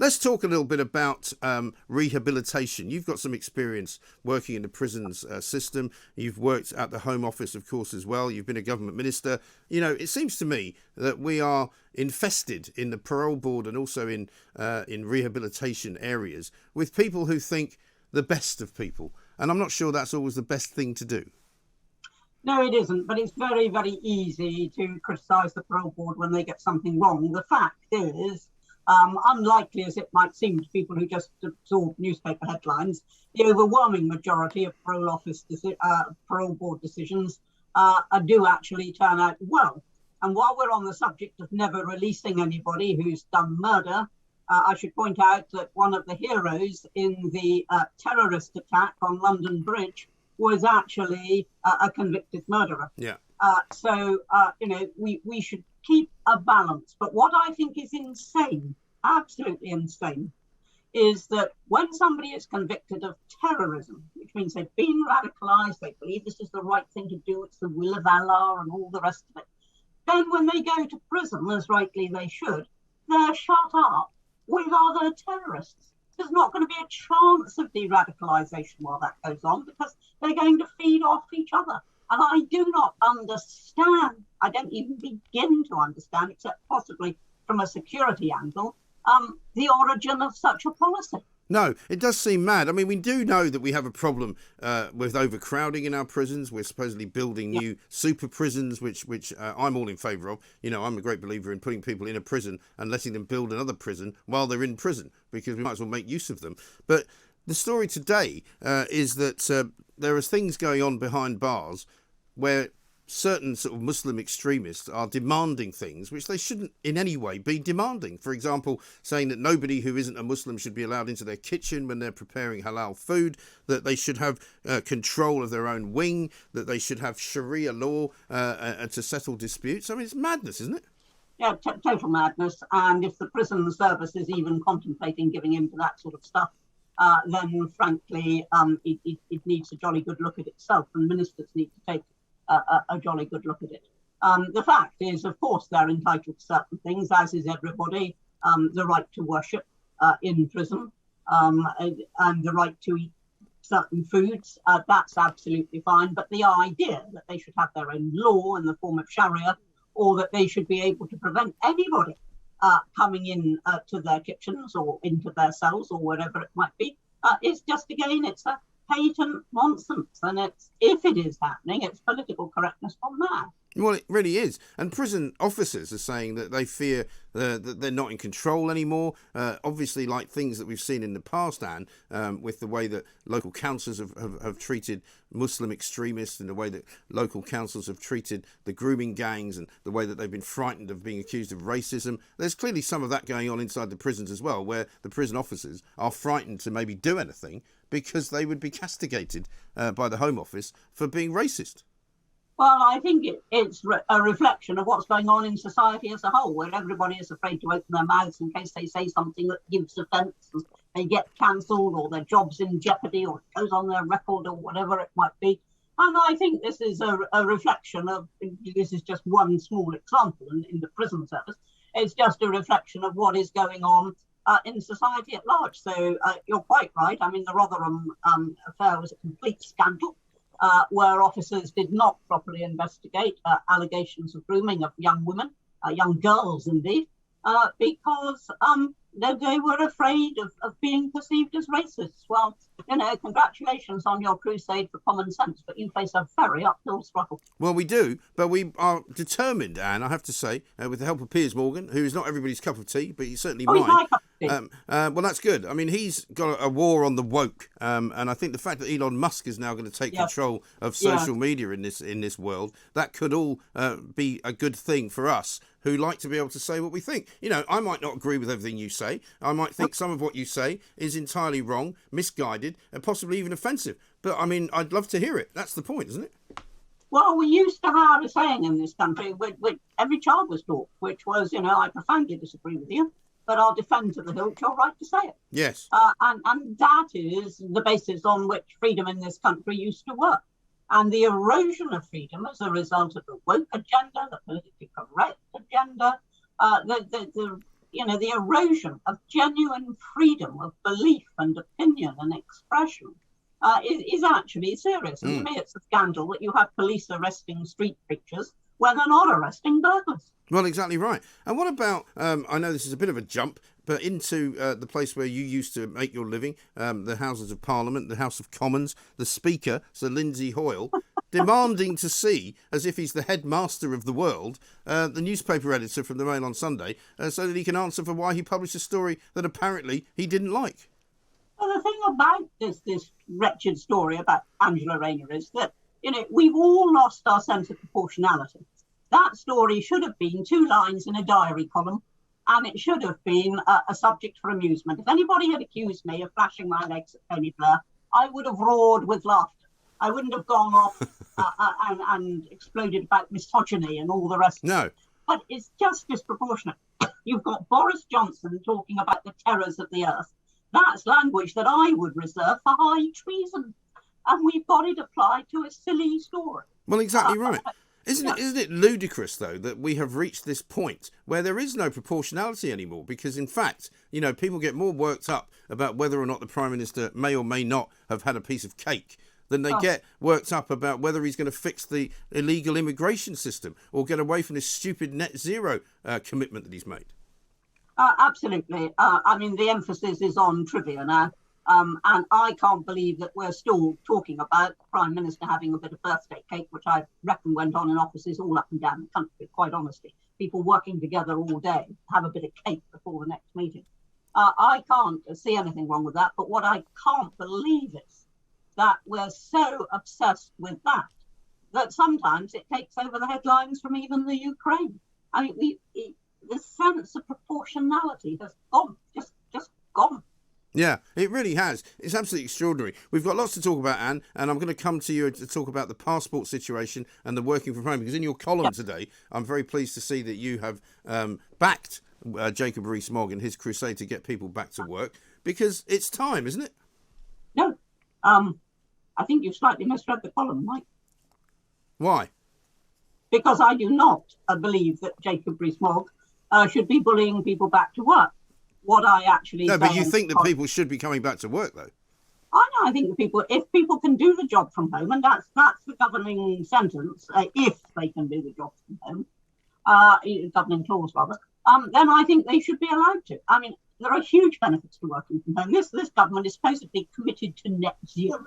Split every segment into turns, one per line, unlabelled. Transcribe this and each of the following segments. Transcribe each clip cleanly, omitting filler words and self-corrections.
Let's talk a little bit about rehabilitation. You've got some experience working in the prisons system. You've worked at the Home Office, of course, as well. You've been a government minister. You know, it seems to me that we are infested in the parole board and also in rehabilitation areas with people who think the best of people. And I'm not sure that's always the best thing to do.
No, it isn't, but it's very, very easy to criticise the parole board when they get something wrong. The fact is, unlikely as it might seem to people who just absorb newspaper headlines, the overwhelming majority of parole board decisions do actually turn out well. And while we're on the subject of never releasing anybody who's done murder, I should point out that one of the heroes in the terrorist attack on London Bridge was actually a convicted murderer.
Yeah.
So we should keep a balance. But what I think is insane, absolutely insane, is that when somebody is convicted of terrorism, which means they've been radicalised, they believe this is the right thing to do, it's the will of Allah and all the rest of it, then when they go to prison, as rightly they should, they're shut up with other terrorists. There's not going to be a chance of de-radicalisation while that goes on because they're going to feed off each other. And I do not understand, I don't even begin to understand, except possibly from a security angle, the origin of such a policy.
No, it does seem mad. I mean, we do know that we have a problem with overcrowding in our prisons. We're supposedly building new super prisons, which I'm all in favour of. You know, I'm a great believer in putting people in a prison and letting them build another prison while they're in prison, because we might as well make use of them. But the story today is that there are things going on behind bars where certain sort of Muslim extremists are demanding things which they shouldn't in any way be demanding. For example, saying that nobody who isn't a Muslim should be allowed into their kitchen when they're preparing halal food, that they should have control of their own wing, that they should have Sharia law to settle disputes. I mean, it's madness, isn't it?
Yeah, total madness. And if the prison service is even contemplating giving in to that sort of stuff, then frankly, it needs a jolly good look at itself, and ministers need to take a jolly good look at it. The fact is, of course, they're entitled to certain things, as is everybody. The right to worship in prison and the right to eat certain foods, that's absolutely fine. But the idea that they should have their own law in the form of Sharia, or that they should be able to prevent anybody coming in to their kitchens or into their cells or whatever it might be, is just, again, it's a patent nonsense. And if it is happening, it's political correctness from that.
Well, it really is. And prison officers are saying that they fear that they're not in control anymore. Obviously, like things that we've seen in the past, Anne, with the way that local councils have treated Muslim extremists, and the way that local councils have treated the grooming gangs, and the way that they've been frightened of being accused of racism. There's clearly some of that going on inside the prisons as well, where the prison officers are frightened to maybe do anything because they would be castigated by the Home Office for being racist.
Well, I think it's a reflection of what's going on in society as a whole, where everybody is afraid to open their mouths in case they say something that gives offence, and they get cancelled, or their job's in jeopardy, or it goes on their record, or whatever it might be. And I think this is a reflection of, this is just one small example in the prison service, it's just a reflection of what is going on in society at large. So you're quite right. I mean, the Rotherham affair was a complete scandal. Where officers did not properly investigate allegations of grooming of young women, young girls indeed, because they were afraid of being perceived as racists. Well, congratulations on your crusade for common sense, but you face a very uphill struggle.
Well, we do, but we are determined, Anne, I have to say, with the help of Piers Morgan, who is not everybody's cup of tea, but he's certainly mine.
He's my cup of tea.
Well, that's good. I mean, he's got a war on the woke, and I think the fact that Elon Musk is now going to take control of social media in this world, that could all be a good thing for us who like to be able to say what we think. I might not agree with everything you say. I might think some of what you say is entirely wrong, misguided, and possibly even offensive. But, I mean, I'd love to hear it. That's the point, isn't it?
Well, we used to have a saying in this country, which every child was taught, which was, I profoundly disagree with you, but I'll defend to the hilt your right to say it.
Yes.
And that is the basis on which freedom in this country used to work. And the erosion of freedom as a result of the woke agenda, the politically correct agenda, the erosion of genuine freedom of belief and opinion and expression is actually serious. And to me, it's a scandal that you have police arresting street preachers when they're not arresting burglars.
Well, exactly right. And what about, I know this is a bit of a jump, but into the place where you used to make your living, the Houses of Parliament, the House of Commons, the Speaker, Sir Lindsay Hoyle, demanding to see, as if he's the headmaster of the world, the newspaper editor from the Mail on Sunday, so that he can answer for why he published a story that apparently he didn't like.
Well, the thing about this wretched story about Angela Rayner is that, we've all lost our sense of proportionality. That story should have been 2 lines in a diary column, and it should have been a subject for amusement. If anybody had accused me of flashing my legs at Tony Blair, I would have roared with laughter. I wouldn't have gone off and exploded about misogyny and all the rest.
No.
But it's just disproportionate. You've got Boris Johnson talking about the terrors of the earth. That's language that I would reserve for high treason. And we've got it applied to a silly story.
Well, exactly right. Isn't it ludicrous, though, that we have reached this point where there is no proportionality anymore? Because, in fact, people get more worked up about whether or not the Prime Minister may or may not have had a piece of cake than they get worked up about whether he's going to fix the illegal immigration system or get away from this stupid net zero commitment that he's made.
Absolutely. The emphasis is on trivia now. And I can't believe that we're still talking about the Prime Minister having a bit of birthday cake, which I reckon went on in offices all up and down the country, quite honestly. People working together all day have a bit of cake before the next meeting. I can't see anything wrong with that. But what I can't believe is that we're so obsessed with that sometimes it takes over the headlines from even the Ukraine. The sense of proportionality has gone, just gone.
Yeah, it really has. It's absolutely extraordinary. We've got lots to talk about, Anne, and I'm going to come to you to talk about the passport situation and the working from home, because in your column today, I'm very pleased to see that you have backed Jacob Rees-Mogg and his crusade to get people back to work, because it's time, isn't it?
No. I think you've slightly misread the column, Mike.
Why?
Because I do not believe that Jacob Rees-Mogg should be bullying people back to work. What I actually
no, but you think that people should be coming back to work, though?
I think that if people can do the job from home, and that's the governing sentence, if they can do the job from home, governing clause rather, then I think they should be allowed to. There are huge benefits to working from home. This government is supposedly committed to net zero.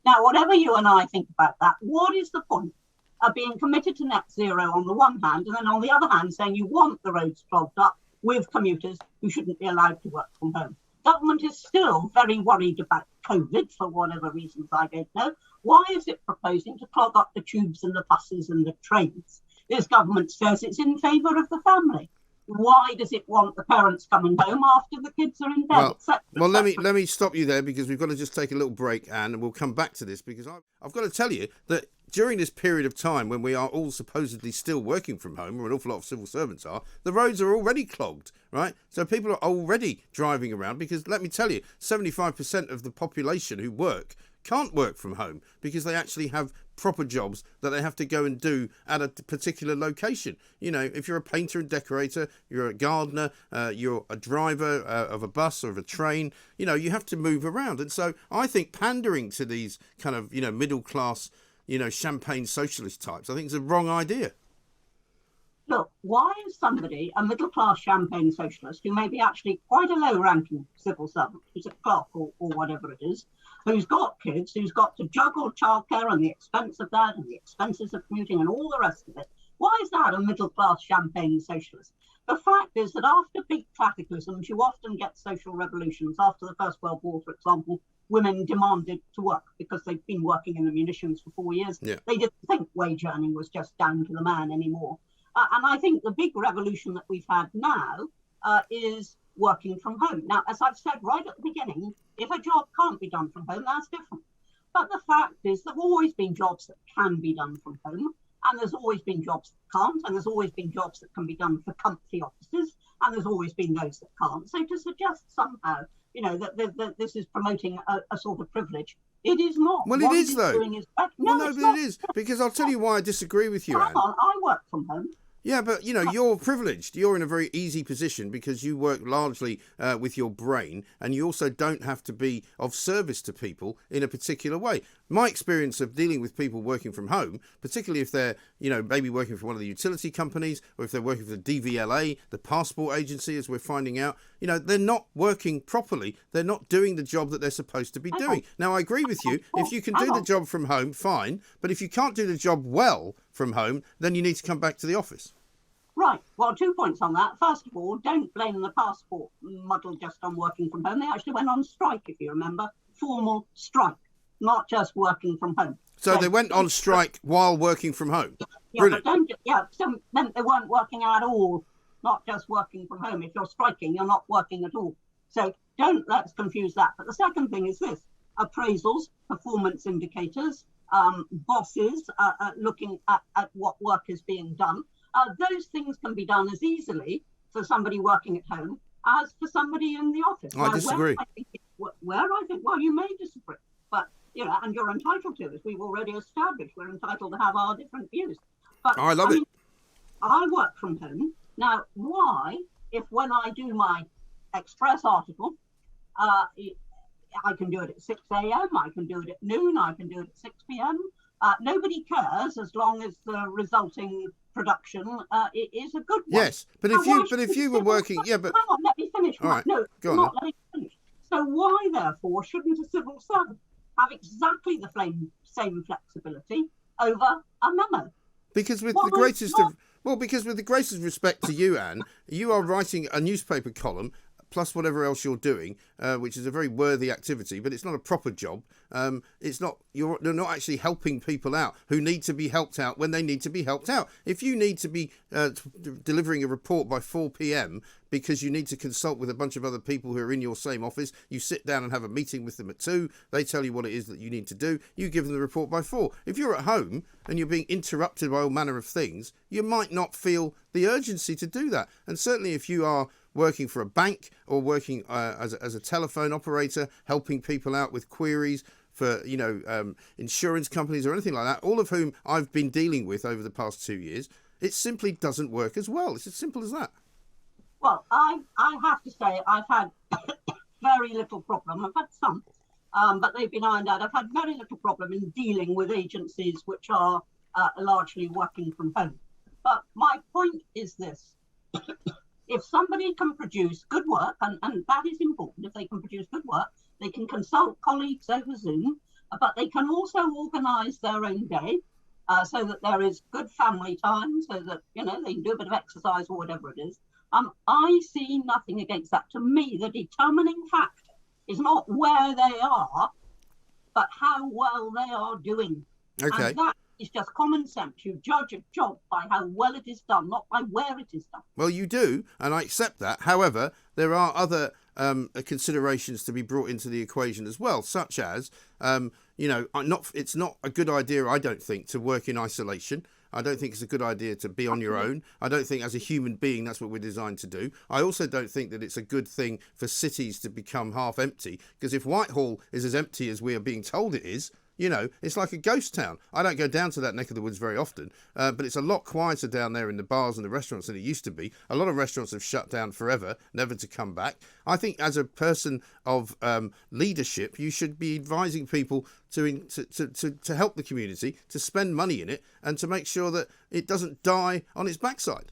Now, whatever you and I think about that, what is the point of being committed to net zero on the one hand, and then on the other hand saying you want the roads clogged up with commuters who shouldn't be allowed to work from home? Government is still very worried about COVID for whatever reasons I don't know. Why is it proposing to clog up the tubes and the buses and the trains? This government says it's in favour of the family. Why does it want the parents coming home after the kids are in bed?
Well, let me stop you there, because we've got to just take a little break, Anne, and we'll come back to this, because I've got to tell you that during this period of time when we are all supposedly still working from home, or an awful lot of civil servants are, the roads are already clogged, right? So people are already driving around, because let me tell you, 75% of the population who work can't work from home because they actually have proper jobs that they have to go and do at a particular location. If you're a painter and decorator, you're a gardener, you're a driver of a bus or of a train, you have to move around. And so I think pandering to these kind of, middle class, champagne socialist types, I think is a wrong idea.
Look, why is somebody, a middle-class champagne socialist, who may be actually quite a low-ranking civil servant, who's a clerk or whatever it is, who's got kids, who's got to juggle childcare and the expense of that and the expenses of commuting and all the rest of it, why is that a middle-class champagne socialist? The fact is that after big cataclysms, you often get social revolutions. After the First World War, for example, women demanded to work because they'd been working in the munitions for 4 years.
Yeah.
They didn't think wage earning was just down to the man anymore. And I think the big revolution that we've had now is working from home. Now, as I've said right at the beginning, if a job can't be done from home, that's different. But the fact is there have always been jobs that can be done from home, and there's always been jobs that can't, and there's always been jobs that can be done for comfy offices, and there's always been those that can't. So to suggest somehow, that this is promoting a sort of privilege, it is not.
Well,
what
it is, though.
No,
but it is, because I'll tell you why I disagree with you, Anne.
Hang on, I work from home.
Yeah, but, you're privileged. You're in a very easy position because you work largely with your brain, and you also don't have to be of service to people in a particular way. My experience of dealing with people working from home, particularly if they're, maybe working for one of the utility companies, or if they're working for the DVLA, the passport agency, as we're finding out, they're not working properly. They're not doing the job that they're supposed to be doing. Now, I agree with you. If you can do the job from home, fine. But if you can't do the job well from home, then you need to come back to the office.
Right. Well, 2 points on that. First of all, don't blame the passport muddle just on working from home. They actually went on strike, if you remember. Formal strike, not just working from home.
So they went on strike while working from home.
Yeah, brilliant. But so meant they weren't working at all, not just working from home. If you're striking, you're not working at all. So let's confuse that. But the second thing is this: appraisals, performance indicators, bosses looking at what work is being done. Those things can be done as easily for somebody working at home as for somebody in the office.
I disagree.
Well, you may disagree, but and you're entitled to, as we've already established, we're entitled to have our different views. But
I love it.
I work from home now. Why, if when I do my Express article, I can do it at 6 a.m., I can do it at noon, I can do it at 6 p.m. Nobody cares as long as the resulting production is a good one.
Yes, but if you were working, yeah, but
hang on, let me finish.
All right,
no,
go on.
Not letting me finish. So why, therefore, shouldn't a civil servant have exactly the same flexibility over a memo?
Because with the greatest respect to you, Anne, you are writing a newspaper column plus whatever else you're doing, which is a very worthy activity, but it's not a proper job. It's not. You're not actually helping people out who need to be helped out when they need to be helped out. If you need to be delivering a report by 4 p.m. because you need to consult with a bunch of other people who are in your same office, you sit down and have a meeting with them at 2. They tell you what it is that you need to do. You give them the report by 4. If you're at home and you're being interrupted by all manner of things, you might not feel the urgency to do that. And certainly if you are working for a bank or working as a telephone operator, helping people out with queries for insurance companies or anything like that, all of whom I've been dealing with over the past 2 years, it simply doesn't work as well. It's as simple as that.
Well, I have to say I've had very little problem. I've had some, but they've been ironed out. I've had very little problem in dealing with agencies which are largely working from home. But my point is this. If somebody can produce good work, and that is important, if they can produce good work, they can consult colleagues over Zoom, but they can also organise their own day so that there is good family time, so that, they can do a bit of exercise or whatever it is. I see nothing against that. To me, the determining factor is not where they are, but how well they are doing.
Okay.
And that is just common sense. You judge a job by how well it is done, not by where it is done.
Well, you do, and I accept that. However, there are other considerations to be brought into the equation as well, such as, it's not a good idea, I don't think, to work in isolation. I don't think it's a good idea to be on your own. I don't think as a human being that's what we're designed to do. I also don't think that it's a good thing for cities to become half empty, because if Whitehall is as empty as we are being told it is, it's like a ghost town. I don't go down to that neck of the woods very often, but it's a lot quieter down there in the bars and the restaurants than it used to be. A lot of restaurants have shut down forever, never to come back. I think as a person of leadership, you should be advising people to help the community, to spend money in it, and to make sure that it doesn't die on its backside.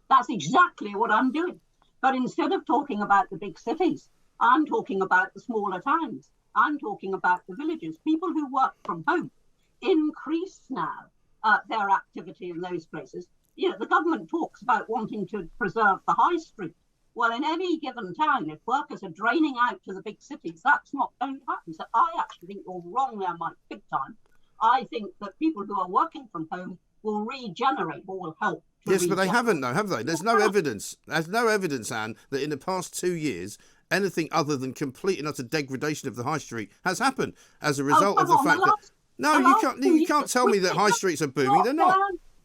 That's exactly what I'm doing. But instead of talking about the big cities, I'm talking about the smaller towns. I'm talking about the villages. People who work from home increase now their activity in those places. The government talks about wanting to preserve the high street. Well, in any given town, if workers are draining out to the big cities, that's not going to happen. So I actually think you're wrong there, Mike, big time. I think that people who are working from home will regenerate or will help.
Yes, but they haven't, though, have they? There's no evidence. There's no evidence, Anne, that in the past 2 years, anything other than complete and utter degradation of the high street has happened as a result of the fact that you can't tell me that high streets are booming. They're not.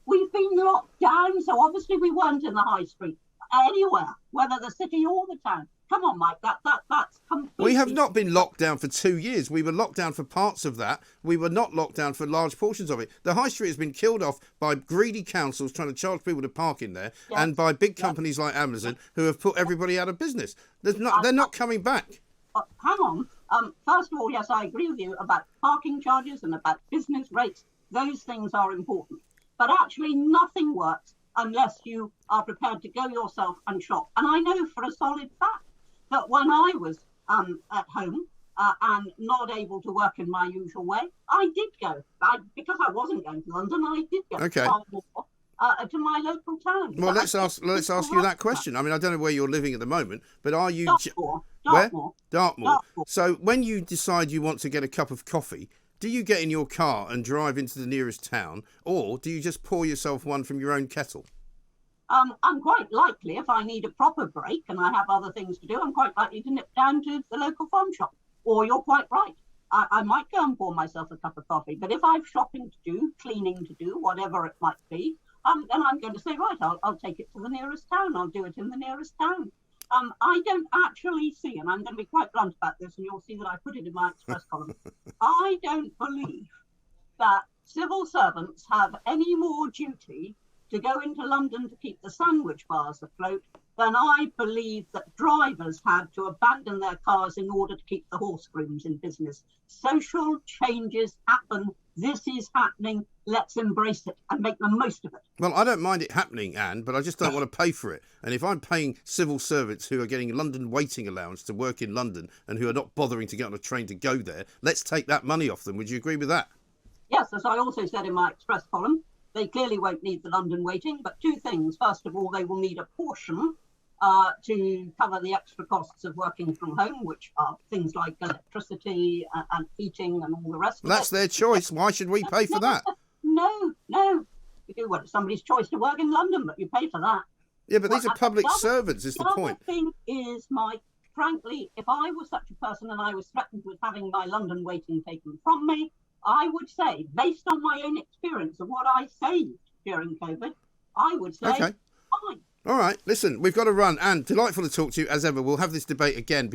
We've been locked down, so obviously we weren't in the high street anywhere, whether the city or the town. come on, Mike, that's completely...
We have not been locked down for 2 years. We were locked down for parts of that. We were not locked down for large portions of it. The high street has been killed off by greedy councils trying to charge people to park in there,
Yes.
and by big companies like Amazon who have put everybody out of business. They're not coming back.
Hang on. First of all, yes, I agree with you about parking charges and about business rates. Those things are important. But actually, nothing works unless you are prepared to go yourself and shop. And I know for a solid fact that when I was at home and not able to work in my usual way, I did go. Because I wasn't going to London, I did go to my local town.
Well, let's ask you that question. I mean, I don't know where you're living at the moment, but are you... Dartmoor. So when you decide you want to get a cup of coffee, do you get in your car and drive into the nearest town, or do you just pour yourself one from your own kettle?
I'm quite likely, if I need a proper break and I have other things to do, I'm quite likely to nip down to the local farm shop. Or you're quite right. I might go and pour myself a cup of coffee. But if I've shopping to do, cleaning to do, whatever it might be, then I'm going to say, right, I'll take it to the nearest town. I'll do it in the nearest town. I don't actually see, and I'm going to be quite blunt about this, and you'll see that I put it in my Express column. I don't believe that civil servants have any more duty to go into London to keep the sandwich bars afloat than I believe that drivers had to abandon their cars in order to keep the horse grooms in business. Social changes happen. This is happening. Let's embrace it and make the most of it.
Well, I don't mind it happening, Anne, but I just don't want to pay for it. And if I'm paying civil servants who are getting London waiting allowance to work in London and who are not bothering to get on a train to go there, let's take that money off them. Would you agree with that?
Yes, as I also said in my Express column, they clearly won't need the London waiting, but two things. First of all, they will need a portion to cover the extra costs of working from home, which are things like electricity and heating and all the rest of it.
That's their choice. Why should we pay for that?
No. You do what? It's somebody's choice to work in London, but you pay for that.
Yeah, but these are public servants, is the point.
The thing is, Mike, frankly, if I was such a person and I was threatened with having my London waiting taken from me, I would say, based on my own experience of what I saved during COVID, I would say, fine.
All right, listen, we've got to run. Anne, delightful to talk to you as ever. We'll have this debate again.